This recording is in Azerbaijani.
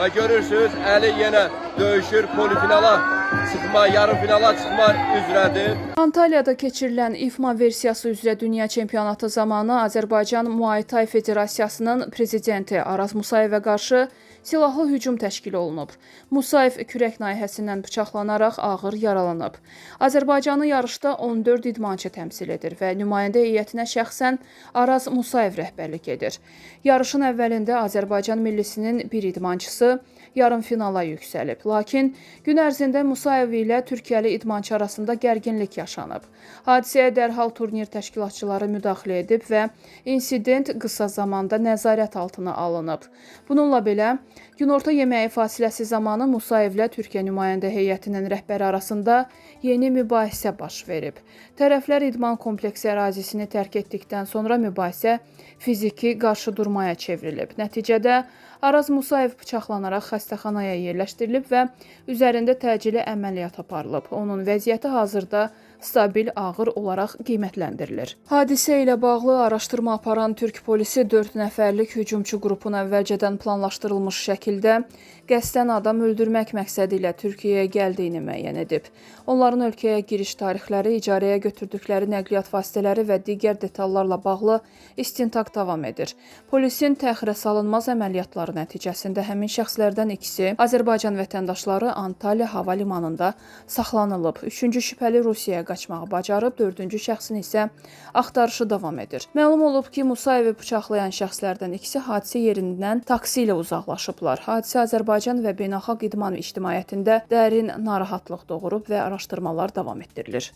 Və görürsünüz, Əli yenə döyüşür, polifinala çıxma, yarım finala çıxma üzrədir. Antalya'da keçirilən İFMA versiyası üzrə dünya çempionatı zamanı Azərbaycan Muay Thai Federasiyasının prezidenti Araz Musayevə qarşı silahlı hücum təşkil olunub. Musayev kürək nahiyəsindən bıçaqlanaraq ağır yaralanıb. Azərbaycanı yarışda 14 idmançı təmsil edir və nümayəndə heyətinə şəxsən Araz Musayev rəhbərlik edir. Yarışın əvvəlində Azərbaycan millisinin bir idmançısı yarım finala yüksəlib. Lakin gün ərzində Musayev ilə Türkiyəli idmançı arasında gərginlik yaşanıb. Hadisəyə dərhal turnir təşkilatçıları müdaxilə edib və insident qısa zamanda nəzarət altına alınıb. Bununla belə, günorta yeməyi fasiləsi zamanı Musayevlə Türkiyə nümayəndə heyətinin rəhbəri arasında yeni mübahisə baş verib. Tərəflər idman kompleksi ərazisini tərk etdikdən sonra mübahisə fiziki qarşıdurmaya çevrilib. Nəticədə Araz Musayev bıçaqlanaraq xəstəxanaya yerləşdirilib və üzərində təcili əməliyyat aparılıb. Onun vəziyyəti hazırda stabil ağır olaraq qiymətləndirilir. Hadisə ilə bağlı araşdırma aparan Türk polisi 4 nəfərlik hücumçu qrupun əvvəlcədən planlaşdırılmış şəkildə qəsdən adam öldürmək məqsədi ilə Türkiyəyə gəldiyini müəyyən edib. Onların ölkəyə giriş tarixləri, icarəyə götürdükləri nəqliyyat vasitələri və digər detallarla bağlı istintaq davam edir. Polisin təxirə salınmaz əməliyyatları nəticəsində həmin şəxslərdən ikisi Azərbaycan vətəndaşları Antalya hava limanında saxlanılıb. Üçüncü şübhəli Rusiyaya qaçmağı bacarıb, dördüncü şəxsin isə axtarışı davam edir. Məlum olub ki, Musayevi bıçaqlayan şəxslərdən ikisi hadisə yerindən taksi ilə uzaqlaşıblar. Hadisə Azərbaycan və beynəlxalq idman ictimaiyyətində dərin narahatlıq doğurub və araşdırmalar davam etdirilir.